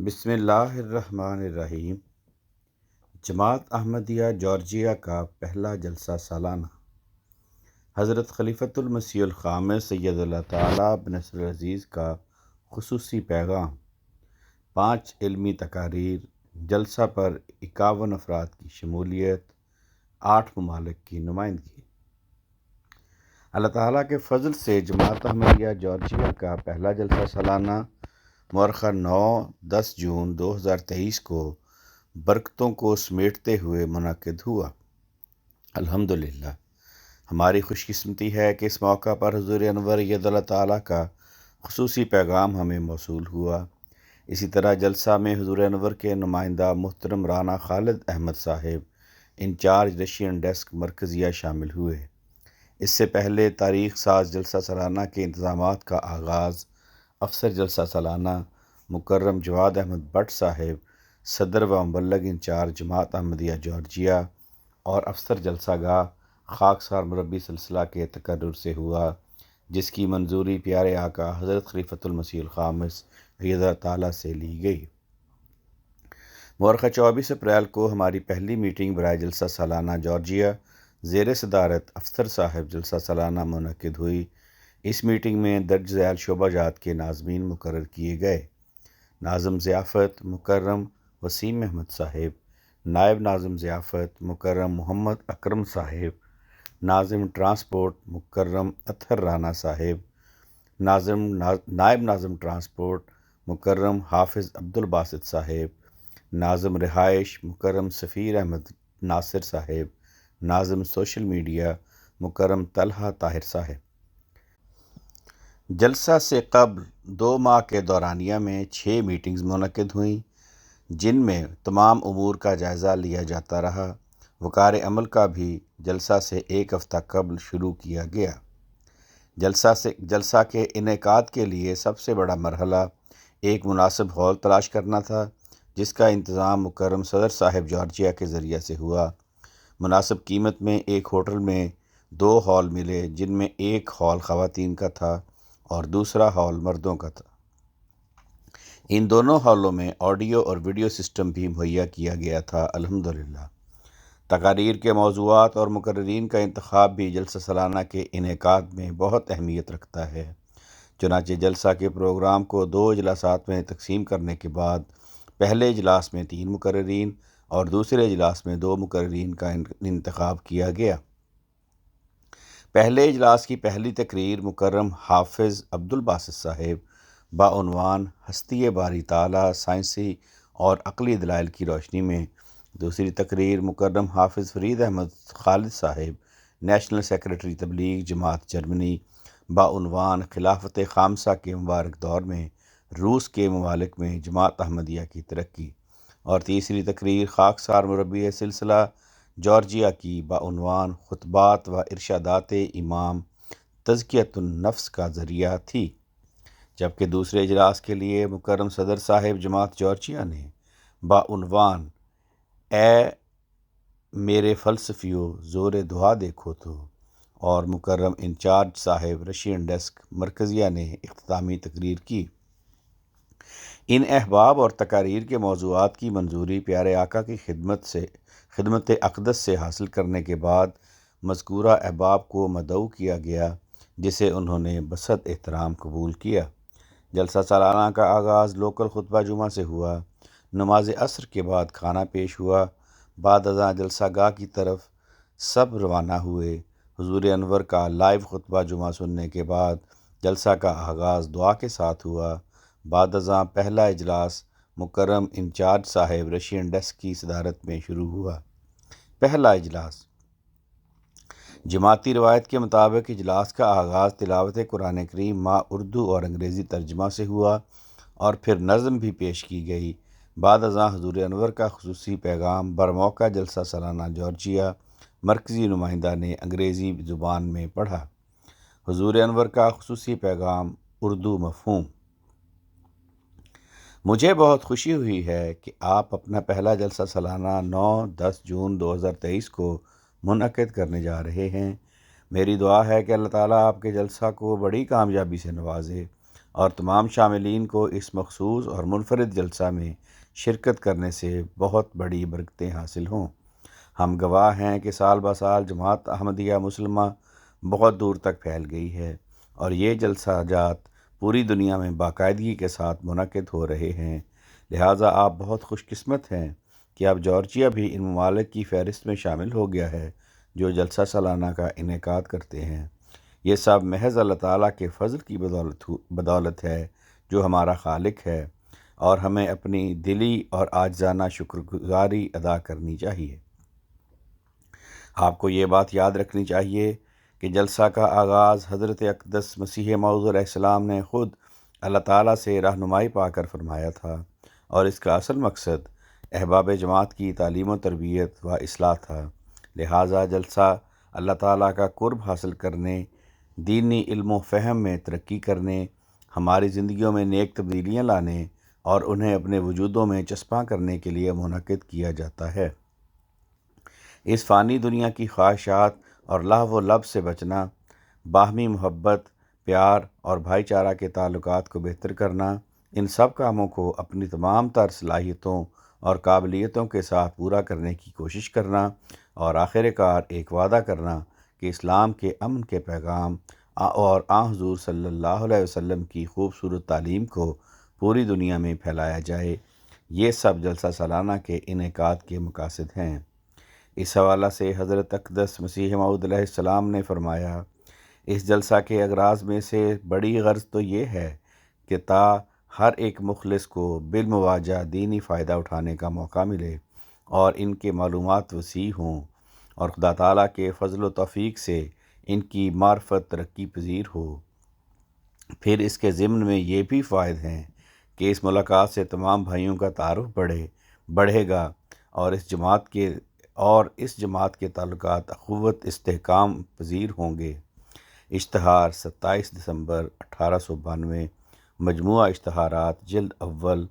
بسم اللہ الرحمن الرحیم۔ جماعت احمدیہ جارجیا کا پہلا جلسہ سالانہ۔ حضرت خلیفۃ المسیح الخامس سید اللہ تعالیٰ بن نصر العزیز کا خصوصی پیغام۔ 5 علمی تقاریر، جلسہ پر 51 افراد کی شمولیت، 8 ممالک کی نمائندگی۔ اللہ تعالیٰ کے فضل سے جماعت احمدیہ جارجیا کا پہلا جلسہ سالانہ مؤرخہ 9-10 جون 2023 کو برکتوں کو سمیٹتے ہوئے منعقد ہوا۔ الحمدللہ، ہماری خوش قسمتی ہے کہ اس موقع پر حضور انور ید اللہ تعالیٰ کا خصوصی پیغام ہمیں موصول ہوا۔ اسی طرح جلسہ میں حضور انور کے نمائندہ محترم رانا خالد احمد صاحب، انچارج رشین ڈیسک مرکزیہ شامل ہوئے۔ اس سے پہلے تاریخ ساز جلسہ سالانہ کے انتظامات کا آغاز افسر جلسہ سالانہ مکرم جواد احمد بٹ صاحب، صدر و مبلغ انچارج جماعت احمدیہ جارجیا اور افسر جلسہ گاہ خاکسار مربی سلسلہ کے تقرر سے ہوا، جس کی منظوری پیارے آقا حضرت خلیفۃ المسیح الخامس رضی اللہ تعالیٰ سے لی گئی۔ مؤرخہ 24 اپریل کو ہماری پہلی میٹنگ برائے جلسہ سالانہ جارجیا زیر صدارت افسر صاحب جلسہ سالانہ منعقد ہوئی۔ اس میٹنگ میں درج ذیل شعبہ جات کے ناظمین مقرر کیے گئے۔ ناظم ضیافت مکرم وسیم احمد صاحب، نائب ناظم ضیافت مکرم محمد اکرم صاحب، ناظم ٹرانسپورٹ مکرم اطہر رانا صاحب، نائب ناظم ٹرانسپورٹ مکرم حافظ عبدالباسط صاحب، ناظم رہائش مکرم سفیر احمد ناصر صاحب، ناظم سوشل میڈیا مکرم طلحہ طاہر صاحب۔ جلسہ سے قبل 2 ماہ کے دورانیہ میں 6 میٹنگز منعقد ہوئیں، جن میں تمام امور کا جائزہ لیا جاتا رہا۔ وقار عمل کا بھی جلسہ سے 1 ہفتہ قبل شروع کیا گیا۔ جلسہ کے انعقاد کے لیے سب سے بڑا مرحلہ ایک مناسب ہال تلاش کرنا تھا، جس کا انتظام مکرم صدر صاحب جارجیا کے ذریعہ سے ہوا۔ مناسب قیمت میں ایک ہوٹل میں 2 ہال ملے، جن میں ایک ہال خواتین کا تھا اور دوسرا ہال مردوں کا تھا۔ ان دونوں ہالوں میں آڈیو اور ویڈیو سسٹم بھی مہیا کیا گیا تھا۔ الحمدللہ، تقاریر کے موضوعات اور مقررین کا انتخاب بھی جلسہ سالانہ کے انعقاد میں بہت اہمیت رکھتا ہے۔ چنانچہ جلسہ کے پروگرام کو 2 اجلاسات میں تقسیم کرنے کے بعد پہلے اجلاس میں 3 مقررین اور دوسرے اجلاس میں 2 مقررین کا انتخاب کیا گیا۔ پہلے اجلاس کی پہلی تقریر مکرم حافظ عبدالباسط صاحب بعنوان ہستی باری تعالیٰ سائنسی اور عقلی دلائل کی روشنی میں، دوسری تقریر مکرم حافظ فرید احمد خالد صاحب نیشنل سیکریٹری تبلیغ جماعت جرمنی بعنوان خلافت خامسہ کے مبارک دور میں روس کے ممالک میں جماعت احمدیہ کی ترقی، اور تیسری تقریر خاکسار مربی سلسلہ جارجیا کی بعنوان خطبات و ارشادات امام تزکیۃ النفس کا ذریعہ تھی۔ جبکہ دوسرے اجلاس کے لیے مکرم صدر صاحب جماعت جارجیا نے بعنوان اے میرے فلسفیوں زور دعا دیکھو تو، اور مکرم انچارج صاحب رشین ڈیسک مرکزیہ نے اختتامی تقریر کی۔ ان احباب اور تقاریر کے موضوعات کی منظوری پیارے آقا کی خدمت اقدس سے حاصل کرنے کے بعد مذکورہ احباب کو مدعو کیا گیا، جسے انہوں نے بسط احترام قبول کیا۔ جلسہ سالانہ کا آغاز لوکل خطبہ جمعہ سے ہوا۔ نماز عصر کے بعد کھانا پیش ہوا۔ بعد ازاں جلسہ گاہ کی طرف سب روانہ ہوئے۔ حضور انور کا لائیو خطبہ جمعہ سننے کے بعد جلسہ کا آغاز دعا کے ساتھ ہوا۔ بعد ازاں پہلا اجلاس مکرم انچارج صاحب رشین ڈیسک کی صدارت میں شروع ہوا۔ پہلا اجلاس جماعتی روایت کے مطابق اجلاس کا آغاز تلاوت قرآن کریم مع اردو اور انگریزی ترجمہ سے ہوا اور پھر نظم بھی پیش کی گئی۔ بعد ازاں حضور انور کا خصوصی پیغام برموقع جلسہ سالانہ جارجیا مرکزی نمائندہ نے انگریزی زبان میں پڑھا۔ حضور انور کا خصوصی پیغام اردو مفہوم۔ مجھے بہت خوشی ہوئی ہے کہ آپ اپنا پہلا جلسہ سالانہ 9-10 جون 2023 کو منعقد کرنے جا رہے ہیں۔ میری دعا ہے کہ اللہ تعالیٰ آپ کے جلسہ کو بڑی کامیابی سے نوازے اور تمام شاملین کو اس مخصوص اور منفرد جلسہ میں شرکت کرنے سے بہت بڑی برکتیں حاصل ہوں۔ ہم گواہ ہیں کہ سال بہ سال جماعت احمدیہ مسلمہ بہت دور تک پھیل گئی ہے اور یہ جلسہ جات پوری دنیا میں باقاعدگی کے ساتھ منعقد ہو رہے ہیں۔ لہٰذا آپ بہت خوش قسمت ہیں کہ اب جارجیا بھی ان ممالک کی فہرست میں شامل ہو گیا ہے جو جلسہ سالانہ کا انعقاد کرتے ہیں۔ یہ سب محض اللہ تعالیٰ کے فضل کی بدولت ہے جو ہمارا خالق ہے، اور ہمیں اپنی دلی اور عاجزانہ شکر گزاری ادا کرنی چاہیے۔ آپ کو یہ بات یاد رکھنی چاہیے کہ جلسہ کا آغاز حضرت اقدس مسیح موعود علیہ السلام نے خود اللہ تعالیٰ سے رہنمائی پا کر فرمایا تھا، اور اس کا اصل مقصد احباب جماعت کی تعلیم و تربیت و اصلاح تھا۔ لہٰذا جلسہ اللہ تعالیٰ کا قرب حاصل کرنے، دینی علم و فہم میں ترقی کرنے، ہماری زندگیوں میں نیک تبدیلیاں لانے اور انہیں اپنے وجودوں میں چسپاں کرنے کے لیے منعقد کیا جاتا ہے۔ اس فانی دنیا کی خواہشات اور لہو و لعب سے بچنا، باہمی محبت، پیار اور بھائی چارہ کے تعلقات کو بہتر کرنا، ان سب کاموں کو اپنی تمام تر صلاحیتوں اور قابلیتوں کے ساتھ پورا کرنے کی کوشش کرنا، اور آخر کار ایک وعدہ کرنا کہ اسلام کے امن کے پیغام اور حضور صلی اللہ علیہ وسلم کی خوبصورت تعلیم کو پوری دنیا میں پھیلایا جائے، یہ سب جلسہ سالانہ کے انعقاد کے مقاصد ہیں۔ اس حوالہ سے حضرت اقدس مسیح موعود علیہ السلام نے فرمایا، اس جلسہ کے اغراض میں سے بڑی غرض تو یہ ہے کہ تا ہر ایک مخلص کو بالمواجہ دینی فائدہ اٹھانے کا موقع ملے اور ان کے معلومات وسیع ہوں، اور خدا تعالیٰ کے فضل و توفیق سے ان کی معرفت ترقی پذیر ہو۔ پھر اس کے ضمن میں یہ بھی فائد ہیں کہ اس ملاقات سے تمام بھائیوں کا تعارف بڑھے گا، اور اس جماعت کے تعلقات اخوت استحکام پذیر ہوں گے۔ اشتہار 27 دسمبر 1892، مجموعہ اشتہارات، جلد اول،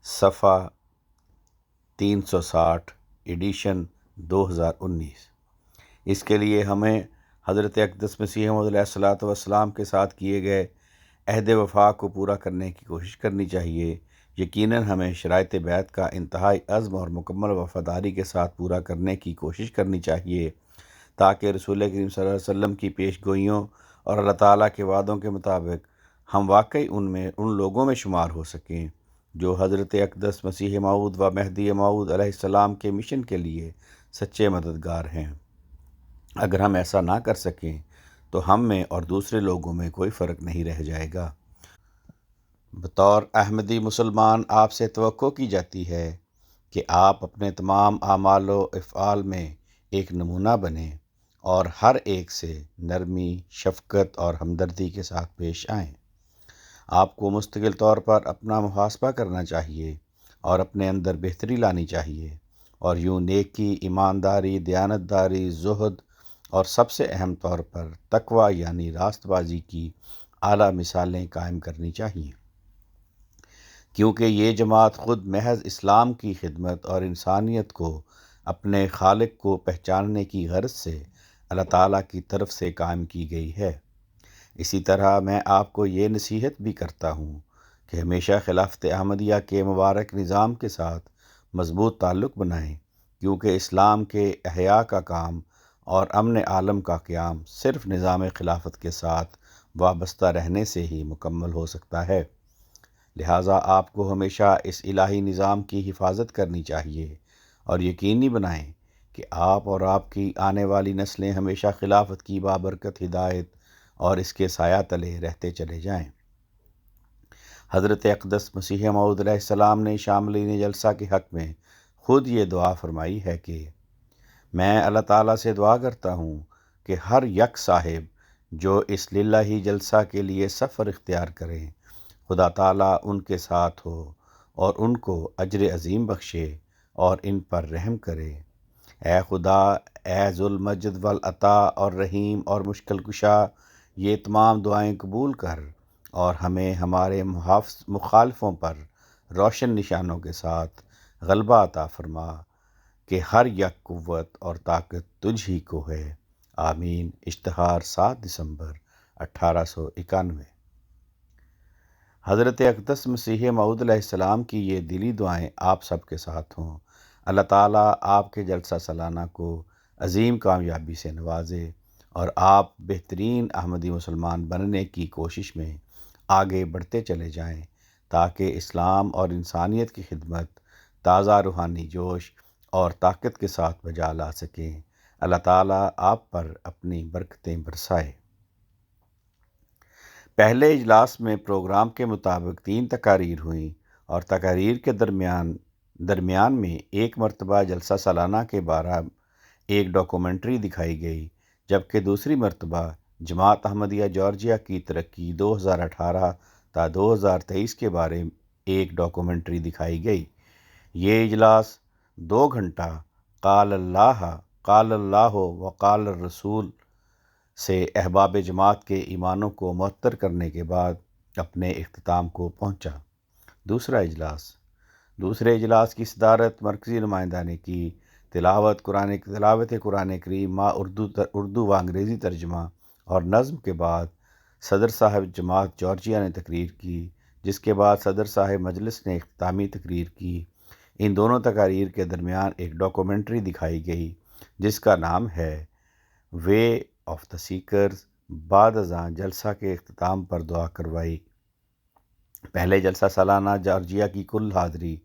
صفحہ 360، ایڈیشن 2019۔ اس کے لیے ہمیں حضرت اقدس مسیح موعود علیہ السلام کے ساتھ کیے گئے عہد وفا کو پورا کرنے کی کوشش کرنی چاہیے۔ یقیناً ہمیں شرائط بیعت کا انتہائی عزم اور مکمل وفاداری کے ساتھ پورا کرنے کی کوشش کرنی چاہیے، تاکہ رسول کریم صلی اللہ علیہ وسلم کی پیش گوئیوں اور اللہ تعالیٰ کے وعدوں کے مطابق ہم واقعی ان لوگوں میں شمار ہو سکیں جو حضرت اقدس مسیح موعود و مہدی موعود علیہ السلام کے مشن کے لیے سچے مددگار ہیں۔ اگر ہم ایسا نہ کر سکیں تو ہم میں اور دوسرے لوگوں میں کوئی فرق نہیں رہ جائے گا۔ بطور احمدی مسلمان آپ سے توقع کی جاتی ہے کہ آپ اپنے تمام اعمال و افعال میں ایک نمونہ بنیں اور ہر ایک سے نرمی، شفقت اور ہمدردی کے ساتھ پیش آئیں۔ آپ کو مستقل طور پر اپنا محاسبہ کرنا چاہیے اور اپنے اندر بہتری لانی چاہیے، اور یوں نیکی، ایمانداری، دیانتداری، زہد اور سب سے اہم طور پر تقوی یعنی راست بازی کی اعلیٰ مثالیں قائم کرنی چاہیے، کیونکہ یہ جماعت خود محض اسلام کی خدمت اور انسانیت کو اپنے خالق کو پہچاننے کی غرض سے اللہ تعالیٰ کی طرف سے قائم کی گئی ہے۔ اسی طرح میں آپ کو یہ نصیحت بھی کرتا ہوں کہ ہمیشہ خلافت احمدیہ کے مبارک نظام کے ساتھ مضبوط تعلق بنائیں، کیونکہ اسلام کے احیاء کا کام اور امن عالم کا قیام صرف نظام خلافت کے ساتھ وابستہ رہنے سے ہی مکمل ہو سکتا ہے۔ لہٰذا آپ کو ہمیشہ اس الہی نظام کی حفاظت کرنی چاہیے اور یقینی بنائیں کہ آپ اور آپ کی آنے والی نسلیں ہمیشہ خلافت کی بابرکت ہدایت اور اس کے سایہ تلے رہتے چلے جائیں۔ حضرت اقدس مسیح موعود علیہ السلام نے شاملین جلسہ کے حق میں خود یہ دعا فرمائی ہے کہ میں اللہ تعالیٰ سے دعا کرتا ہوں کہ ہر یک صاحب جو اس للہی جلسہ کے لیے سفر اختیار کریں، خدا تعالیٰ ان کے ساتھ ہو اور ان کو اجر عظیم بخشے اور ان پر رحم کرے۔ اے خدا، اے ذوالمجد والعطا اور رحیم اور مشکل کشا، یہ تمام دعائیں قبول کر اور ہمیں ہمارے مخالفوں پر روشن نشانوں کے ساتھ غلبہ عطا فرما کہ ہر یک قوت اور طاقت تجھ ہی کو ہے۔ آمین۔ اشتہار 7 دسمبر 1891۔ حضرت اقدس مسیح موعود علیہ السلام کی یہ دلی دعائیں آپ سب کے ساتھ ہوں۔ اللہ تعالیٰ آپ کے جلسہ سالانہ کو عظیم کامیابی سے نوازے اور آپ بہترین احمدی مسلمان بننے کی کوشش میں آگے بڑھتے چلے جائیں تاکہ اسلام اور انسانیت کی خدمت تازہ روحانی جوش اور طاقت کے ساتھ بجا لا سکیں۔ اللہ تعالیٰ آپ پر اپنی برکتیں برسائے۔ پہلے اجلاس میں پروگرام کے مطابق 3 تقاریر ہوئیں اور تقاریر کے درمیان میں ایک مرتبہ جلسہ سالانہ کے بارے ایک ڈاکومنٹری دکھائی گئی، جبکہ دوسری مرتبہ جماعت احمدیہ جارجیا کی ترقی 2018 تا 2023 کے بارے ایک ڈاکومنٹری دکھائی گئی۔ یہ اجلاس 2 گھنٹہ قال اللہ و قال الرسول سے احباب جماعت کے ایمانوں کو معطر کرنے کے بعد اپنے اختتام کو پہنچا۔ دوسرے اجلاس کی صدارت مرکزی نمائندہ نے کی۔ تلاوت قرآن کریم ما اردو و انگریزی ترجمہ اور نظم کے بعد صدر صاحب جماعت جارجیا نے تقریر کی، جس کے بعد صدر صاحب مجلس نے اختتامی تقریر کی۔ ان دونوں تقاریر کے درمیان ایک ڈاکومنٹری دکھائی گئی جس کا نام ہے وے آف دا سیکرز۔ بعد ازاں جلسہ کے اختتام پر دعا کروائی۔ پہلے جلسہ سالانہ جارجیا کی کل حاضری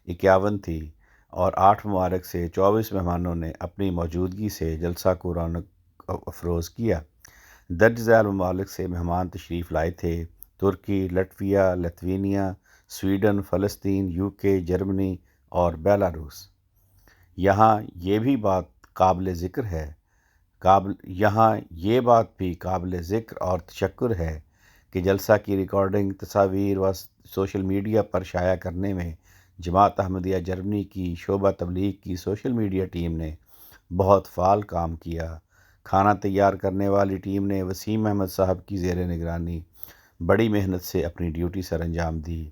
51 تھی اور 8 ممالک سے 24 مہمانوں نے اپنی موجودگی سے جلسہ کو رونق افروز کیا۔ درج ذیل ممالک سے مہمان تشریف لائے تھے: ترکی، لٹویا، لتوینیا، سویڈن، فلسطین، UK، جرمنی اور بیلاروس۔ یہاں یہ بات بھی قابل ذکر اور تشکر ہے کہ جلسہ کی ریکارڈنگ، تصاویر و سوشل میڈیا پر شائع کرنے میں جماعت احمدیہ جرمنی کی شعبہ تبلیغ کی سوشل میڈیا ٹیم نے بہت فعال کام کیا۔ کھانا تیار کرنے والی ٹیم نے وسیم احمد صاحب کی زیر نگرانی بڑی محنت سے اپنی ڈیوٹی سر انجام دی۔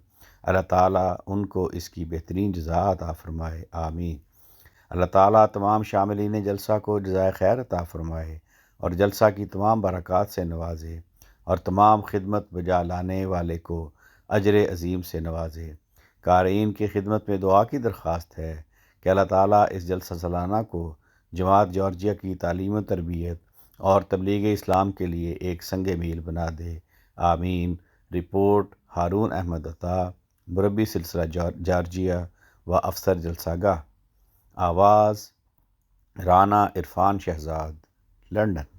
اللہ تعالیٰ ان کو اس کی بہترین جزا عطا فرمائے، آمین۔ اللہ تعالیٰ تمام شاملین جلسہ کو جزائے خیر عطا فرمائے اور جلسہ کی تمام برکات سے نوازے اور تمام خدمت بجا لانے والے کو اجر عظیم سے نوازے۔ قارئین کی خدمت میں دعا کی درخواست ہے کہ اللہ تعالیٰ اس جلسہ سالانہ کو جماعت جارجیا کی تعلیم و تربیت اور تبلیغ اسلام کے لیے ایک سنگ میل بنا دے، آمین۔ رپورٹ ہارون احمد عطا، مربی سلسلہ جارجیا و افسر جلسہ گاہ۔ آواز رانا عرفان شہزاد، لندن۔